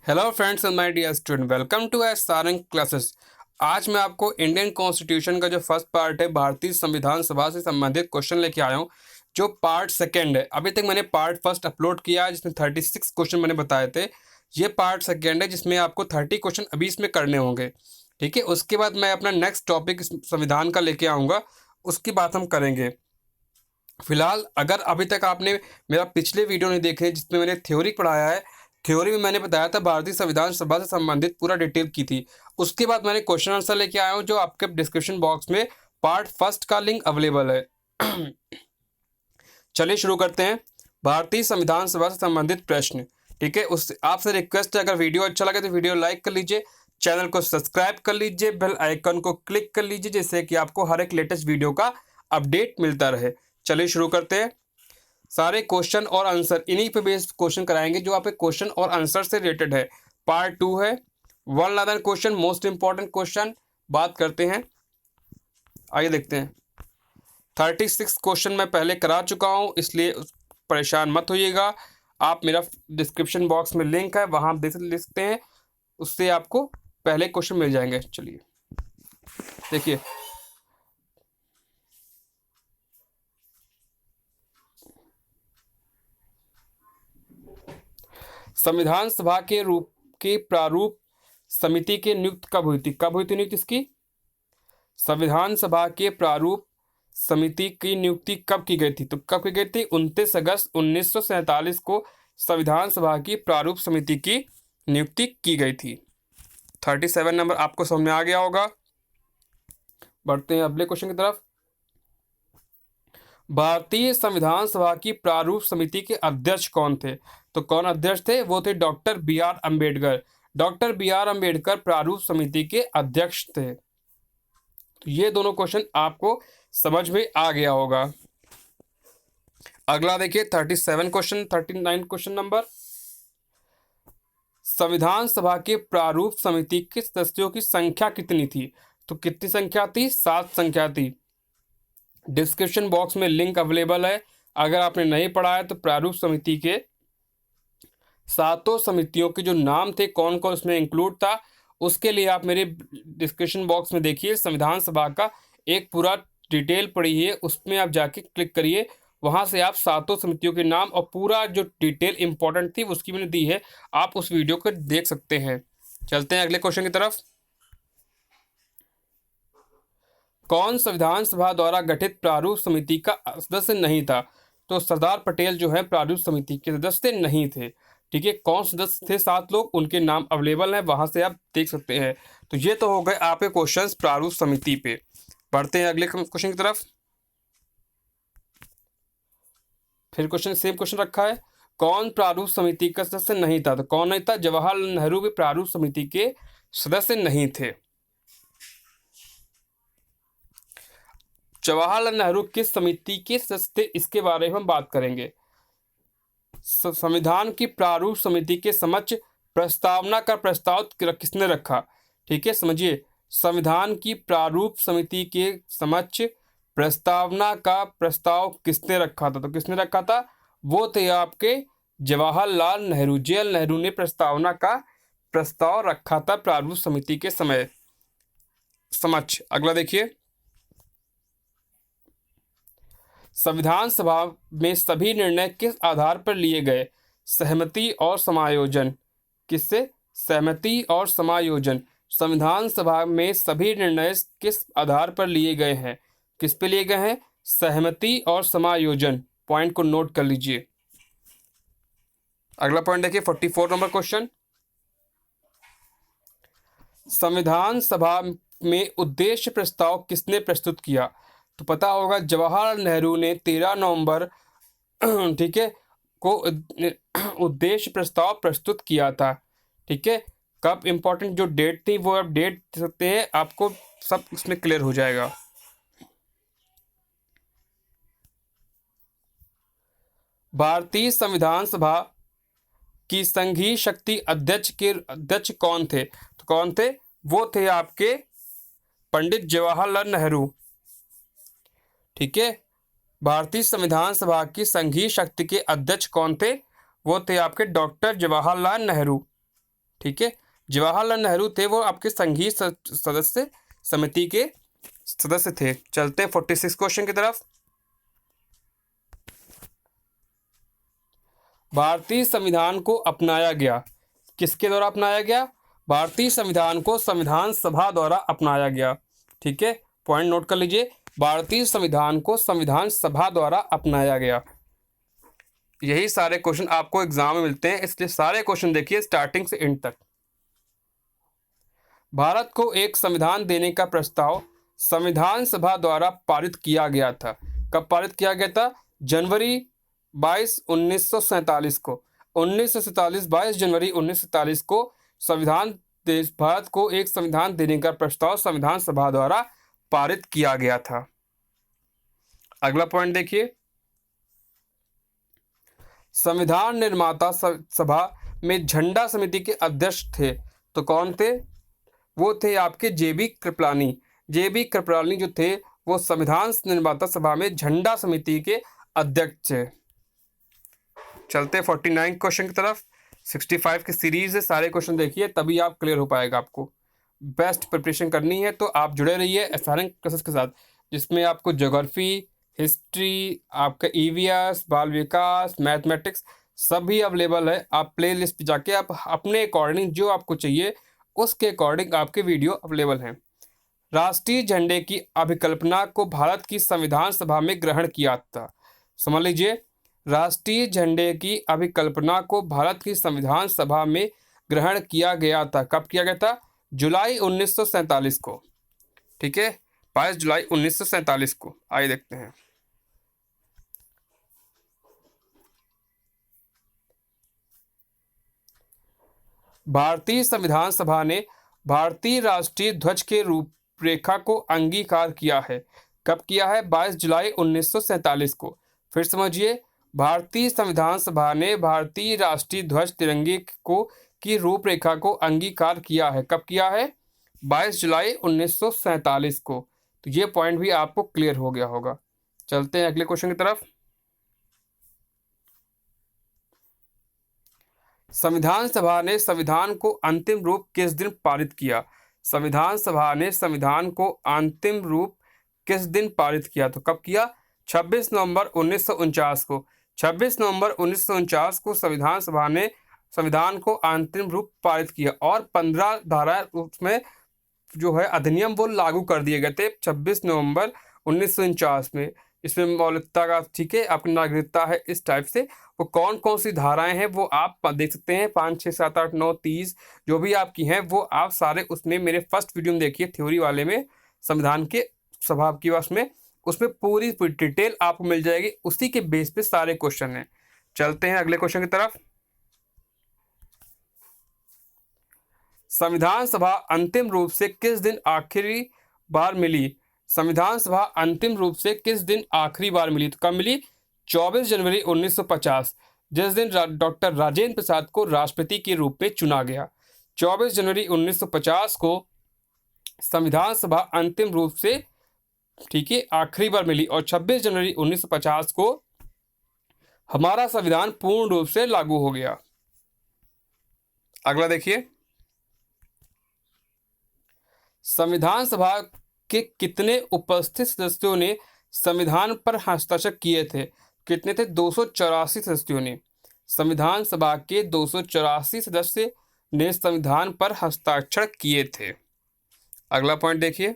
Hello friends and my dear student, welcome to S Sarang classes. आज मैं आपको Indian constitution का जो फर्स्ट पार्ट है, भारतीय संविधान सभा से संबंधित क्वेश्चन लेके आया हूँ। जो पार्ट सेकंड है, अभी तक मैंने पार्ट फर्स्ट अपलोड किया है जिसमें 36 क्वेश्चन मैंने बताए थे। ये पार्ट सेकंड है जिसमें आपको 30 क्वेश्चन अभी इसमें करने होंगे। ठीक है, उसके बाद मैं अपना नेक्स्ट टॉपिक संविधान का लेके आऊँगा, उसकी बात हम करेंगे। फिलहाल अगर अभी तक आपने मेरा पिछले वीडियो नहीं देखे जिसमें मैंने थ्योरी पढ़ाया है, थ्योरी में मैंने बताया था भारतीय संविधान सभा से संबंधित पूरा डिटेल की थी। उसके बाद मैंने क्वेश्चन आंसर लेके आया हूँ जो आपके डिस्क्रिप्शन बॉक्स में पार्ट फर्स्ट का लिंक अवेलेबल है। चलिए शुरू करते हैं। भारतीय संविधान सभा से संबंधित प्रश्न। ठीक है, उस आपसे रिक्वेस्ट है, अगर वीडियो अच्छा लगे तो वीडियो लाइक कर लीजिए, चैनल को सब्सक्राइब कर लीजिए, बेल आइकन को क्लिक कर लीजिए जिससे कि आपको हर एक लेटेस्ट वीडियो का अपडेट मिलता रहे। चलिए शुरू करते हैं। सारे क्वेश्चन और आंसर इन्हीं पे बेस्ड क्वेश्चन कराएंगे जो आपके क्वेश्चन और आंसर से रिलेटेड है। पार्ट 2 है 111 क्वेश्चन, मोस्ट इंपॉर्टेंट क्वेश्चन बात करते हैं। आइए देखते हैं। 36 क्वेश्चन मैं पहले करा चुका हूँ, इसलिए परेशान मत होइएगा। आप मेरा डिस्क्रिप्शन बॉक्स में लिंक है, वहाँ आप देख सकते हैं, उससे आपको पहले क्वेश्चन मिल जाएंगे। चलिए देखिए, संविधान सभा के प्रारूप समिति की नियुक्ति कब हुई थी? कब हुई थी नियुक्ति इसकी? संविधान सभा के प्रारूप समिति की नियुक्ति कब की गई थी? तो कब की गई थी? 29 अगस्त 1947 को संविधान सभा की प्रारूप समिति की नियुक्ति की गई थी। 37 नंबर आपको समझ में आ गया होगा। बढ़ते हैं अगले क्वेश्चन की तरफ। भारतीय संविधान सभा की प्रारूप समिति के अध्यक्ष कौन थे? तो कौन अध्यक्ष थे? वो थे doctor B R Ambedkar. Doctor B R Ambedkar प्रारूप समिति के अध्यक्ष थे। तो ये दोनों क्वेश्चन आपको समझ में आ गया होगा। अगला देखिए 37 क्वेश्चन, 39 क्वेश्चन नंबर। संविधान सभा के प्रारूप समिति के सदस्यों की संख्या कितनी थी? तो कितनी संख्या थी? 7 संख्या थी। डिस्क्रिप्शन बॉक्स में लिंक अवेलेबल है। अगर आपने नहीं पढ़ा है तो प्रारूप समिति के सातों समितियों के जो नाम थे, कौन कौन उसमें इंक्लूड था, उसके लिए आप मेरे डिस्क्रिप्शन बॉक्स में देखिए, संविधान सभा का एक पूरा डिटेल पढ़िए, उसमें आप जाके क्लिक करिए, वहाँ से आप सातों समितियों के नाम और पूरा जो डिटेल इंपॉर्टेंट थी उसकी मैंने दी है, आप उस वीडियो को देख सकते हैं। चलते हैं अगले क्वेश्चन की तरफ। कौन संविधान सभा द्वारा गठित प्रारूप समिति का सदस्य नहीं था? तो सरदार पटेल जो है प्रारूप समिति के सदस्य नहीं थे। ठीक है, कौन सदस्य थे? 7 लोग, उनके नाम अवेलेबल हैं, वहां से आप देख सकते हैं। तो ये तो हो गए आपके क्वेश्चंस प्रारूप समिति पे। बढ़ते हैं अगले क्वेश्चन की तरफ। फिर क्वेश्चन सेम क्वेश्चन रखा है, कौन प्रारूप समिति का सदस्य नहीं था? तो कौन नहीं था? जवाहरलाल नेहरू भी प्रारूप समिति के सदस्य नहीं थे। जवाहरलाल नेहरू किस समिति के सदस्य थे, इसके बारे में हम बात करेंगे। संविधान की प्रारूप समिति के समक्ष प्रस्तावना का प्रस्ताव किसने रखा? ठीक है, समझिए, संविधान की प्रारूप समिति के समक्ष प्रस्तावना का प्रस्ताव किसने रखा था? तो किसने रखा था? वो थे आपके जवाहरलाल नेहरू। जेएल नेहरू ने प्रस्तावना का प्रस्ताव रखा था प्रारूप समिति के समक्ष। अगला देखिए, संविधान सभा में सभी निर्णय किस आधार पर लिए गए? सहमति और समायोजन। किससे? सहमति और समायोजन। संविधान सभा में सभी निर्णय किस आधार पर लिए गए हैं? किस पे लिए गए हैं? सहमति और समायोजन। पॉइंट को नोट कर लीजिए। अगला पॉइंट देखिए 44 नंबर क्वेश्चन। संविधान सभा में उद्देश्य प्रस्ताव किसने प्रस्तुत किया? तो पता होगा जवाहरलाल नेहरू ने 13 नवंबर ठीक है को उद्देश्य प्रस्ताव प्रस्तुत किया था। ठीक है, कब इंपॉर्टेंट जो डेट थी वो आप डेट दे सकते हैं, आपको सब उसमें क्लियर हो जाएगा। भारतीय संविधान सभा की संघीय शक्ति अध्यक्ष कौन थे? तो कौन थे? वो थे आपके पंडित जवाहरलाल नेहरू। ठीक है, भारतीय संविधान सभा की संघीय शक्ति के अध्यक्ष कौन थे? वो थे आपके डॉक्टर जवाहरलाल नेहरू। ठीक है, जवाहरलाल नेहरू थे वो आपके संघीय सदस्य समिति के सदस्य थे। चलते हैं 46 क्वेश्चन की तरफ। भारतीय संविधान को अपनाया गया, किसके द्वारा अपनाया गया? भारतीय संविधान को संविधान सभा द्वारा अपनाया गया। ठीक है, पॉइंट नोट कर लीजिए, भारतीय संविधान को संविधान सभा द्वारा अपनाया गया। यही सारे क्वेश्चन आपको एग्जाम में मिलते हैं, इसलिए सारे क्वेश्चन देखिए स्टार्टिंग से एंड तक। भारत को एक संविधान देने का प्रस्ताव संविधान सभा द्वारा पारित किया गया था। कब पारित किया गया था? जनवरी 22 1947 को। 1947 22 जनवरी 1947 को भारत को एक संविधान देने का प्रस्ताव संविधान सभा द्वारा पारित किया गया था। अगला पॉइंट देखिए, संविधान निर्माता सभा में झंडा समिति के अध्यक्ष थे, तो कौन थे? वो थे आपके जेबी कृपलानी। जेबी कृपलानी जो थे वो संविधान निर्माता सभा में झंडा समिति के अध्यक्ष थे। चलते 49 क्वेश्चन की तरफ। 65 की सीरीज है, सारे क्वेश्चन देखिए तभी आप क्लियर हो पाएगा। आपको बेस्ट प्रिपरेशन करनी है तो आप जुड़े रहिए एसआरएन क्लासेस के साथ, जिसमें आपको ज्योग्राफी, हिस्ट्री, आपका ईवीएस, बाल विकास, मैथमेटिक्स सभी अवेलेबल है। आप प्ले लिस्ट पर जाके आप अपने अकॉर्डिंग जो आपको चाहिए उसके अकॉर्डिंग आपके वीडियो अवेलेबल हैं। राष्ट्रीय झंडे की अभिकल्पना को भारत की संविधान सभा में ग्रहण किया था। समझ लीजिए, राष्ट्रीय झंडे की अभिकल्पना को भारत की संविधान सभा में ग्रहण किया गया था। कब किया गया था? जुलाई 1947 को। ठीक है, 22 जुलाई 1947 को। आइए देखते हैं। भारतीय संविधान सभा ने भारतीय राष्ट्रीय ध्वज के रूपरेखा को अंगीकार किया है। कब किया है? 22 जुलाई 1947 को। फिर समझिए, भारतीय संविधान सभा ने भारतीय राष्ट्रीय ध्वज तिरंगे को की रूपरेखा को अंगीकार किया है। कब किया है? 22 जुलाई 1947 को। तो ये पॉइंट भी आपको क्लियर हो गया होगा। चलते हैं अगले क्वेश्चन की तरफ। संविधान सभा ने संविधान को अंतिम रूप किस दिन पारित किया? संविधान सभा ने संविधान को अंतिम रूप किस दिन पारित किया? तो कब किया? 26 नवंबर 1949 को। 26 नवंबर 1949 को संविधान सभा ने संविधान को अंतिम रूप पारित किया और 15 धारा उसमें जो है अधिनियम वो लागू कर दिए गए थे 26 नवंबर 1949 में। इसमें मौलिकता का, ठीक है, आपकी नागरिकता है, इस टाइप से वो कौन कौन सी धाराएं हैं वो आप देख सकते हैं। 5, 6, 7, 8, 9, 30 जो भी आपकी हैं वो आप सारे उसमें मेरे फर्स्ट वीडियो में देखिए, थ्योरी वाले में, संविधान के स्वभाव की उसमें पूरी डिटेल आपको मिल जाएगी। उसी के बेस पे सारे क्वेश्चन हैं। चलते हैं अगले क्वेश्चन की तरफ। संविधान सभा अंतिम रूप से किस दिन आखिरी बार मिली? संविधान सभा अंतिम रूप से किस दिन आखिरी बार मिली? तो कब मिली? 24 जनवरी 1950, जिस दिन डॉक्टर राजेंद्र प्रसाद को राष्ट्रपति के रूप में चुना गया। 24 जनवरी 1950 को संविधान सभा अंतिम रूप से, ठीक है, आखिरी बार मिली और 26 जनवरी 1950 को हमारा संविधान पूर्ण रूप से लागू हो गया। अगला देखिए, संविधान सभा के कितने उपस्थित सदस्यों ने संविधान पर हस्ताक्षर किए थे? कितने थे? 284 सदस्यों ने। संविधान सभा के 284 सदस्य ने संविधान पर हस्ताक्षर किए थे। अगला पॉइंट देखिए,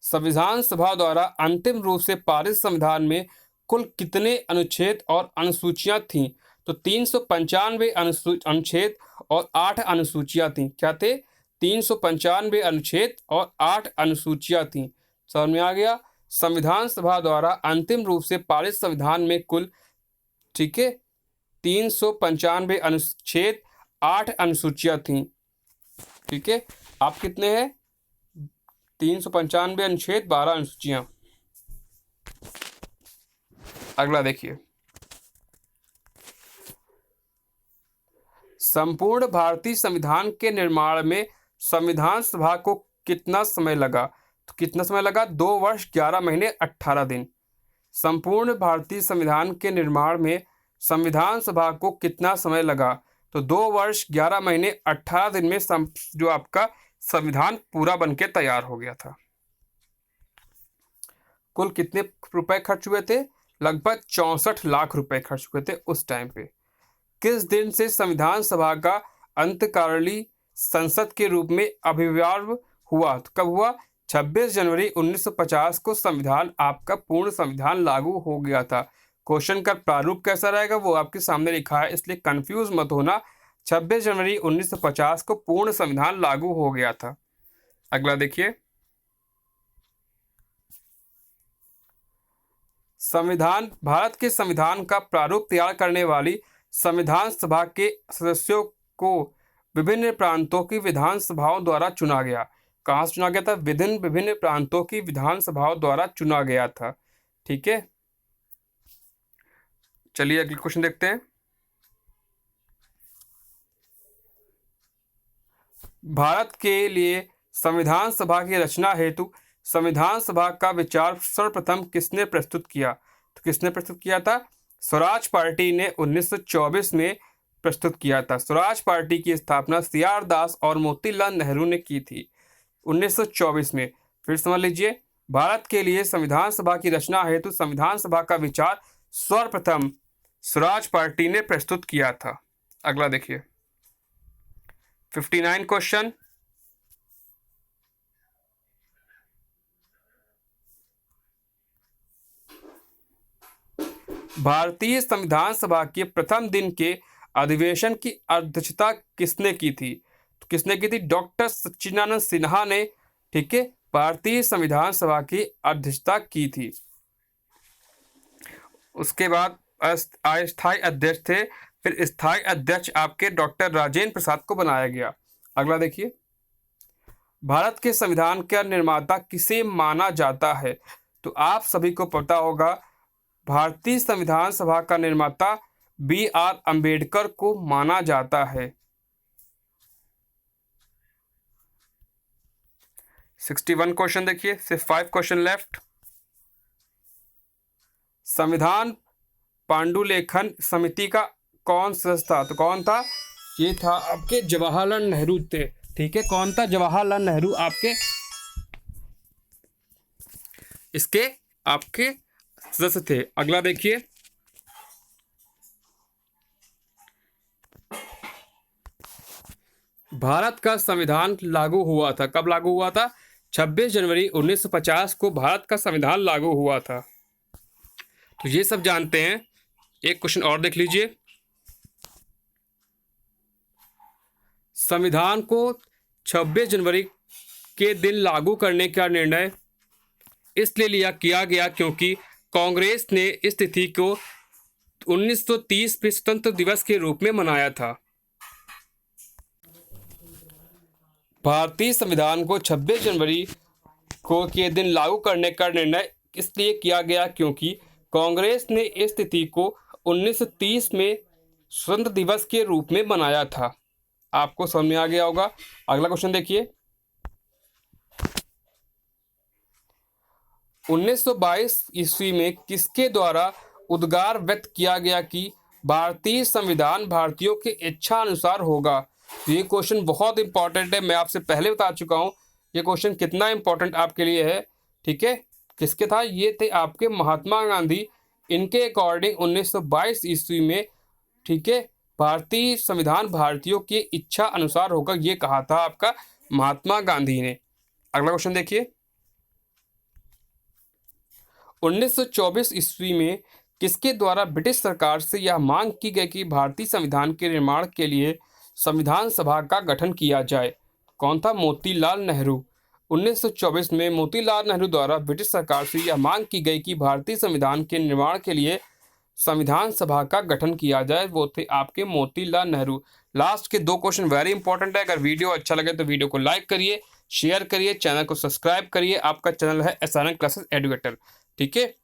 संविधान सभा द्वारा अंतिम रूप से पारित संविधान में कुल कितने अनुच्छेद और अनुसूचियां थीं? तो 395 अनुच्छेद और 8 अनुसूचियां थीं। क्या थे? 395 अनुच्छेद और 8 अनुसूचियां थीं। समझ में आ गया? संविधान सभा द्वारा अंतिम रूप से पारित संविधान में कुल, ठीक है, 395 अनुच्छेद, 8 अनुसूचियां थीं। ठीक है, आप कितने हैं? 395 अनुच्छेद, 12 अनुसूचियां। अगला देखिए, संपूर्ण भारतीय संविधान के निर्माण में संविधान सभा को कितना समय लगा? तो कितना समय लगा? 2 वर्ष 11 महीने 18 दिन। संपूर्ण भारतीय संविधान के निर्माण में संविधान सभा को कितना समय लगा? तो 2 वर्ष 11 महीने 18 दिन में जो आपका संविधान पूरा बनके तैयार हो गया था। कुल कितने रुपए खर्च हुए थे? लगभग 64 लाख रुपए खर्च हुए थे उस टाइम पे। किस दिन से संविधान सभा का अंतकालीन संसद के रूप में आविर्भाव हुआ? तो कब हुआ? 26 जनवरी 1950 को संविधान आपका पूर्ण संविधान लागू हो गया था। क्वेश्चन का प्रारूप कैसा रहेगा वो आपके सामने लिखा है, इसलिए कंफ्यूज मत होना। 26 जनवरी 1950 को पूर्ण संविधान लागू हो गया था। अगला देखिए, संविधान भारत के संविधान का प्रारूप तैयार करने वाली संविधान सभा के सदस्यों को विभिन्न प्रांतों की विधानसभाओं द्वारा चुना गया। कहाँ से चुना गया था? विभिन्न प्रांतों की विधानसभाओं द्वारा चुना गया था। ठीक है, चलिए अगले क्वेश्चन देखते हैं। भारत के लिए संविधान सभा की रचना हेतु संविधान सभा का विचार सर्वप्रथम किसने प्रस्तुत किया? तो किसने प्रस्तुत किया था? स्वराज पार्टी ने 1924 में प्रस्तुत किया था। स्वराज पार्टी की स्थापना CR दास और मोतीलाल नेहरू ने की थी 1924 में। फिर समझ लीजिए, भारत के लिए संविधान सभा की रचना हेतु संविधान सभा का विचार सर्वप्रथम स्वराज पार्टी ने प्रस्तुत किया था। अगला देखिए, 59 क्वेश्चन। भारतीय संविधान सभा के प्रथम दिन के अधिवेशन की अध्यक्षता किसने की थी? तो किसने की थी? डॉक्टर सच्चिदानंद सिन्हा ने, ठीक है, भारतीय संविधान सभा की अध्यक्षता की थी। उसके बाद अस्थायी अध्यक्ष थे, फिर स्थायी अध्यक्ष आपके डॉक्टर राजेंद्र प्रसाद को बनाया गया। अगला देखिए, भारत के संविधान का निर्माता किसे माना जाता है? तो आप सभी को पता होगा, भारतीय संविधान सभा का निर्माता BR अंबेडकर को माना जाता है। 61 क्वेश्चन देखिए, सिर्फ 5 क्वेश्चन लेफ्ट। संविधान पांडुलेखन समिति का कौन सदस्य था? तो कौन था? ये था आपके जवाहरलाल नेहरू थे। ठीक है, कौन था? जवाहरलाल नेहरू आपके इसके आपके सदस्य थे। अगला देखिए, भारत का संविधान लागू हुआ था। कब लागू हुआ था? 26 जनवरी 1950 को भारत का संविधान लागू हुआ था। तो ये सब जानते हैं। एक क्वेश्चन और देख लीजिए, संविधान को 26 जनवरी के दिन लागू करने का निर्णय इसलिए किया गया क्योंकि कांग्रेस ने इस तिथि को 1930 में स्वतंत्र दिवस के रूप में मनाया था। भारतीय संविधान को 26 जनवरी को के दिन लागू करने का निर्णय इसलिए किया गया क्योंकि कांग्रेस ने इस तिथि को 1930 में स्वतंत्र दिवस के रूप में मनाया था। आपको समझ में आ गया होगा। अगला क्वेश्चन देखिए, 1922 ईस्वी में किसके द्वारा उद्गार व्यक्त किया गया कि भारतीय संविधान भारतीयों के इच्छा अनुसार होगा? तो ये क्वेश्चन बहुत इंपॉर्टेंट है, मैं आपसे पहले बता चुका हूँ ये क्वेश्चन कितना इंपॉर्टेंट आपके लिए है। ठीक है, किसके था? ये थे आपके महात्मा गांधी। इनके अकॉर्डिंग 1922 ईस्वी में, ठीक है, भारतीय संविधान भारतीयों की इच्छा अनुसार होगा, ये कहा था आपका महात्मा गांधी ने। अगला क्वेश्चन देखिए, 1924 ईस्वी में किसके द्वारा ब्रिटिश सरकार से यह मांग की गई कि भारतीय संविधान के निर्माण के लिए संविधान सभा का गठन किया जाए? कौन था? मोतीलाल नेहरू। 1924 में मोतीलाल नेहरू द्वारा ब्रिटिश सरकार से यह मांग की गई कि भारतीय संविधान के निर्माण के लिए संविधान सभा का गठन किया जाए, वो थे आपके मोतीलाल नेहरू। लास्ट के 2 क्वेश्चन वेरी इंपॉर्टेंट है। अगर वीडियो अच्छा लगे तो वीडियो को लाइक करिए, शेयर करिए, चैनल को सब्सक्राइब करिए। आपका चैनल है SRN क्लासेस एजुकेटर। ठीक है,